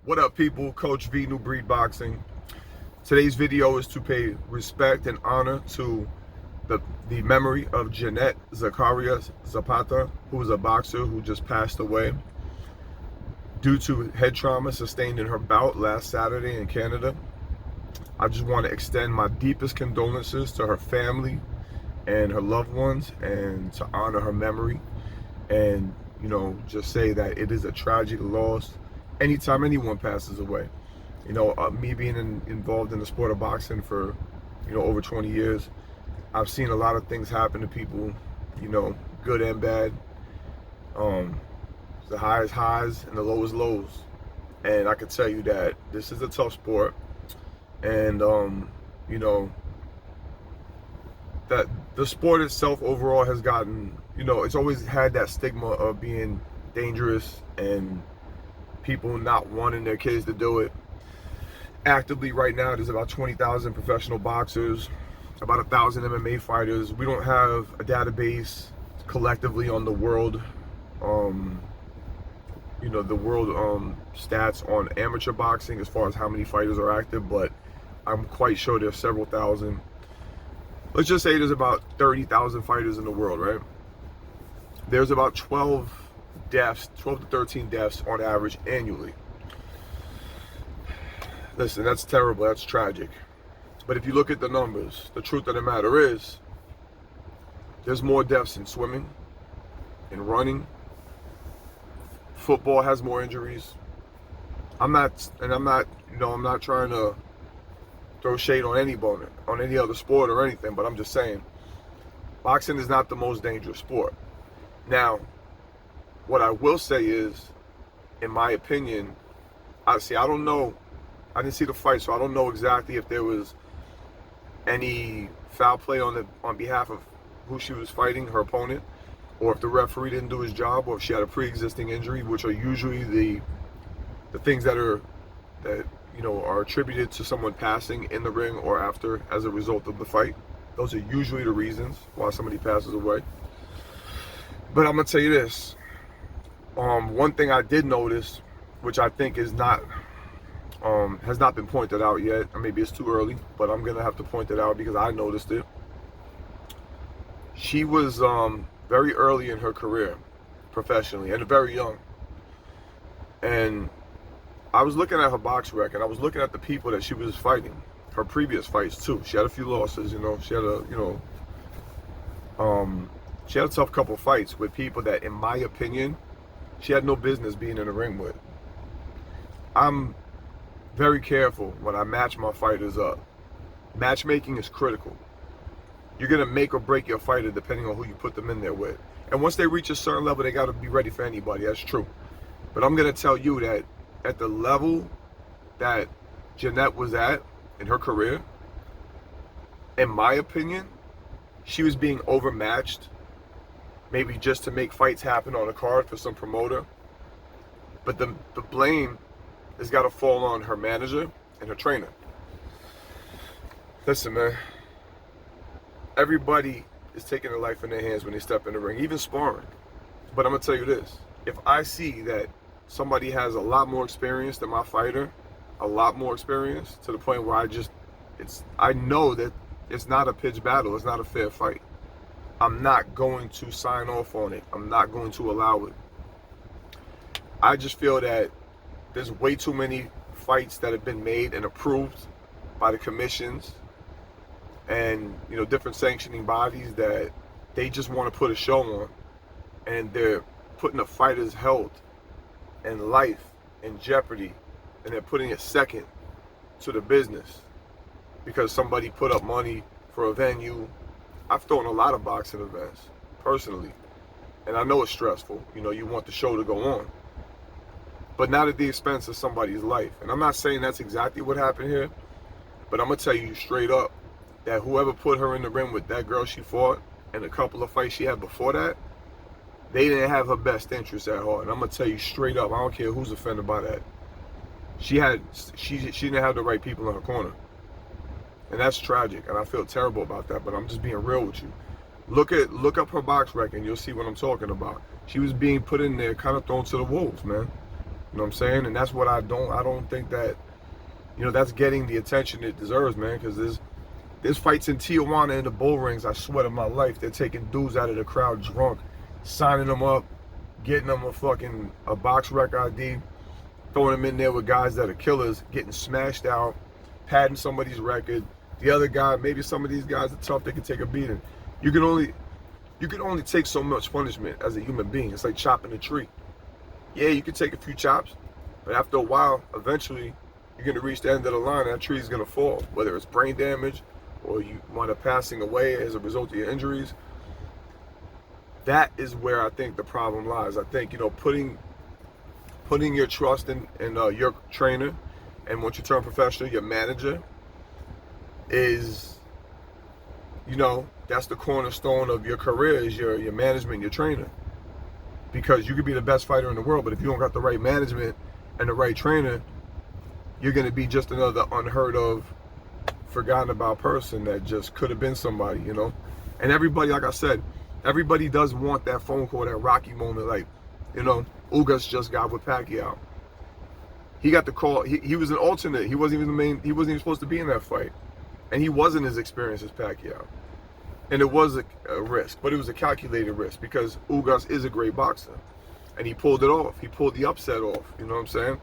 What up, people? Coach V, New Breed Boxing. Today's video is to pay respect and honor to the memory of Jeanette Zacarias Zapata, who is a boxer who just passed away due to head trauma sustained in her bout last Saturday in Canada. I just want to extend my deepest condolences to her family and her loved ones, and to honor her memory, and just say that it is a tragic loss anytime anyone passes away. Me being involved in the sport of boxing for over 20 years, I've seen a lot of things happen to people, good and bad. The highest highs and the lowest lows, and I can tell you that this is a tough sport, and that the sport itself overall has gotten, it's always had that stigma of being dangerous and people not wanting their kids to do it. Actively right now, there's about 20,000 professional boxers, about 1,000 MMA fighters. We don't have a database collectively on the world, stats on amateur boxing as far as how many fighters are active, but I'm quite sure there's several thousand. Let's just say there's about 30,000 fighters in the world, right? There's about 12 to 13 deaths on average annually. Listen, that's terrible, that's tragic. But if you look at the numbers, the truth of the matter is, there's more deaths in swimming, in running. Football has more injuries. I'm not trying to throw shade on any other sport or anything, but I'm just saying, boxing is not the most dangerous sport. Now, what I will say is, in my opinion, I don't know, I didn't see the fight, so I don't know exactly if there was any foul play on behalf of who she was fighting, her opponent, or if the referee didn't do his job, or if she had a pre-existing injury, which are usually the things that are attributed to someone passing in the ring or after as a result of the fight. Those are usually the reasons why somebody passes away. But I'm gonna tell you this. One thing I did notice, which I think is not has not been pointed out yet, or maybe it's too early, but I'm gonna have to point it out because I noticed it. She was very early in her career professionally, and very young. And I was looking at her box record, and I was looking at the people that she was fighting, her previous fights too. She had a few losses, she had a tough couple fights with people that, in my opinion, she had no business being in the ring with. I'm very careful when I match my fighters up. Matchmaking is critical. You're gonna make or break your fighter depending on who you put them in there with. And once they reach a certain level, they gotta be ready for anybody, that's true. But I'm gonna tell you that at the level that Jeanette was at in her career, in my opinion, she was being overmatched, maybe just to make fights happen on a card for some promoter. But the blame has got to fall on her manager and her trainer. Listen, man, everybody is taking their life in their hands when they step in the ring, even sparring. But I'm gonna tell you this: if I see that somebody has a lot more experience than my fighter, a lot more experience, to the point where I know that it's not a pitched battle, it's not a fair fight, I'm not going to sign off on it. I'm not going to allow it. I just feel that there's way too many fights that have been made and approved by the commissions and different sanctioning bodies that they just want to put a show on, and they're putting the fighter's health and life in jeopardy, and they're putting it second to the business because somebody put up money for a venue. I've thrown a lot of boxing events personally, and I know it's stressful. You want the show to go on, but not at the expense of somebody's life. And I'm not saying that's exactly what happened here, but I'm gonna tell you straight up that whoever put her in the ring with that girl she fought and a couple of fights she had before that, they didn't have her best interests at heart. And I'm gonna tell you straight up, I don't care who's offended by that. She didn't have the right people in her corner. And that's tragic, and I feel terrible about that, but I'm just being real with you. Look up her box record and you'll see what I'm talking about. She was being put in there, kind of thrown to the wolves, man. You know what I'm saying? And that's what I don't think that, that's getting the attention it deserves, man. Because there's fights in Tijuana in the bull rings, I swear to my life, they're taking dudes out of the crowd drunk, signing them up, getting them a box rec ID, throwing them in there with guys that are killers, getting smashed out, padding somebody's record. The other guy, maybe some of these guys are tough, they can take a beating. You can only take so much punishment as a human being. It's like chopping a tree. Yeah, you can take a few chops, but after a while, eventually, you're going to reach the end of the line and that tree is going to fall, whether it's brain damage or you wind up passing away as a result of your injuries. That is where I think the problem lies. I think, putting your trust in your trainer, and once you turn professional, your manager, is, that's the cornerstone of your career, is your management, your trainer. Because you could be the best fighter in the world, but if you don't got the right management and the right trainer, you're going to be just another unheard of, forgotten about person that just could have been somebody, And everybody, like I said, everybody does want that phone call, that Rocky moment, like, Ugas just got with Pacquiao. He got the call. He was an alternate. He wasn't even supposed to be in that fight. And he wasn't as experienced as Pacquiao. And it was a risk, but it was a calculated risk because Ugas is a great boxer. And he pulled it off. He pulled the upset off. You know what I'm saying?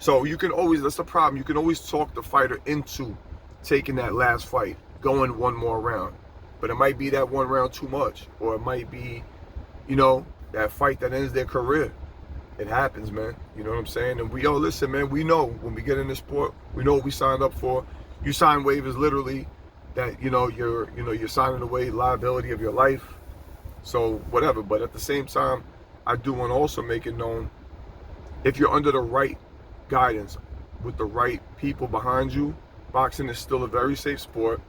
So you can always, that's the problem. You can always talk the fighter into taking that last fight, going one more round. But it might be that one round too much. Or it might be, that fight that ends their career. It happens, man. You know what I'm saying? And listen, man, we know when we get in this sport, we know what we signed up for. You sign waivers literally that, you're signing away liability of your life. So whatever. But at the same time, I do want to also make it known, if you're under the right guidance with the right people behind you, boxing is still a very safe sport.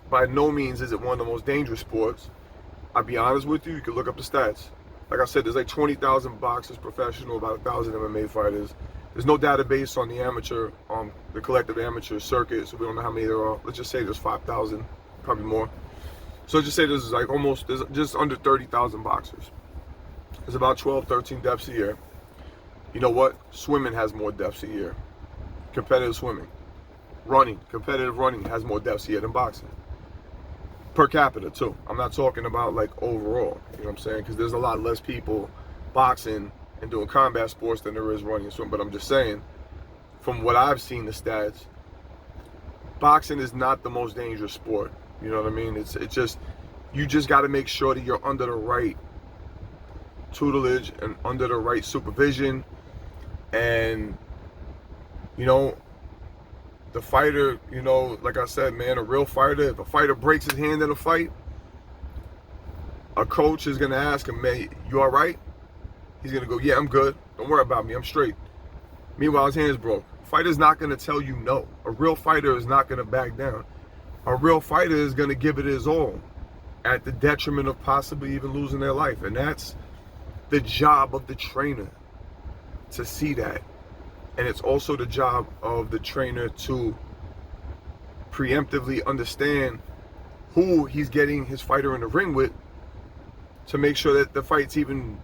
By no means is it one of the most dangerous sports. I'll be honest with you, you can look up the stats. Like I said, there's like 20,000 boxers professional, about 1,000 MMA fighters. There's no database on the amateur, the collective amateur circuit, so we don't know how many there are. Let's just say there's 5,000, probably more. So let's just say there's just under 30,000 boxers. There's about 12, 13 deaths a year. You know what? Swimming has more deaths a year. Competitive swimming. Competitive running has more deaths a year than boxing. Per capita, too. I'm not talking about, overall. You know what I'm saying? Because there's a lot less people boxing and doing combat sports than there is running and swimming. But I'm just saying, from what I've seen, the stats, boxing is not the most dangerous sport. You know what I mean? It's just, you just got to make sure that you're under the right tutelage and under the right supervision. And, the fighter, like I said, man, a real fighter, if a fighter breaks his hand in a fight, a coach is going to ask him, man, you all right? He's going to go, yeah, I'm good. Don't worry about me. I'm straight. Meanwhile, his hand's broke. Fighter's not going to tell you no. A real fighter is not going to back down. A real fighter is going to give it his all at the detriment of possibly even losing their life. And that's the job of the trainer, to see that. And it's also the job of the trainer to preemptively understand who he's getting his fighter in the ring with, to make sure that the fight's even,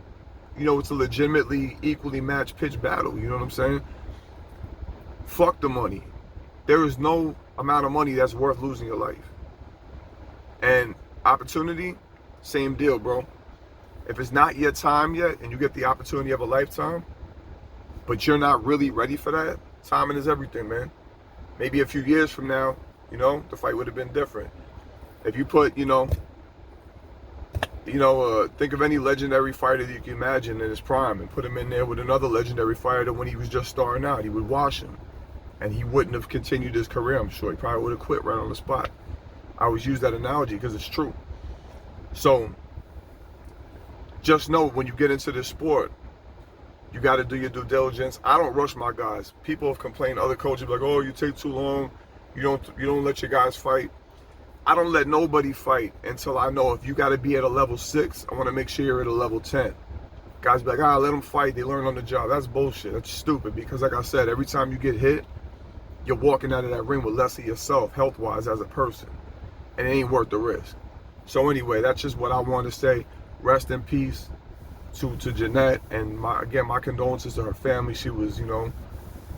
it's a legitimately equally matched pitch battle. You know what I'm saying? Fuck the money. There is no amount of money that's worth losing your life. And opportunity, same deal, bro. If it's not your time yet and you get the opportunity of a lifetime, but you're not really ready for that, timing is everything, man. Maybe a few years from now, the fight would have been different. If you put, think of any legendary fighter that you can imagine in his prime and put him in there with another legendary fighter when he was just starting out. He would wash him. And he wouldn't have continued his career, I'm sure. He probably would have quit right on the spot. I always use that analogy because it's true. So, just know when you get into this sport, you got to do your due diligence. I don't rush my guys. People have complained, other coaches be like, oh, you take too long. You don't let your guys fight. I don't let nobody fight until I know if you got to be at a level 6, I want to make sure you're at a level 10. Guys be like, let them fight. They learn on the job. That's bullshit. That's stupid because, like I said, every time you get hit, you're walking out of that ring with less of yourself, health-wise, as a person. And it ain't worth the risk. So anyway, that's just what I want to say. Rest in peace to Jeanette, and my condolences to her family. She was,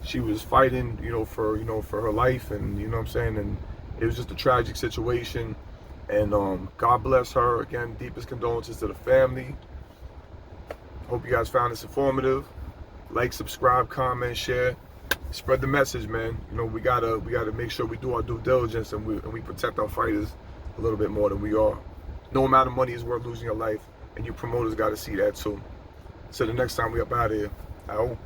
she was fighting, for her life, and you know what I'm saying, and it was just a tragic situation. And God bless her. Again, deepest condolences to the family. Hope you guys found this informative. Like, subscribe, comment, share, spread the message, man. We gotta make sure we do our due diligence, and we protect our fighters a little bit more than we are. No amount of money is worth losing your life, and you promoters got to see that too. So the next time we up out of here, out.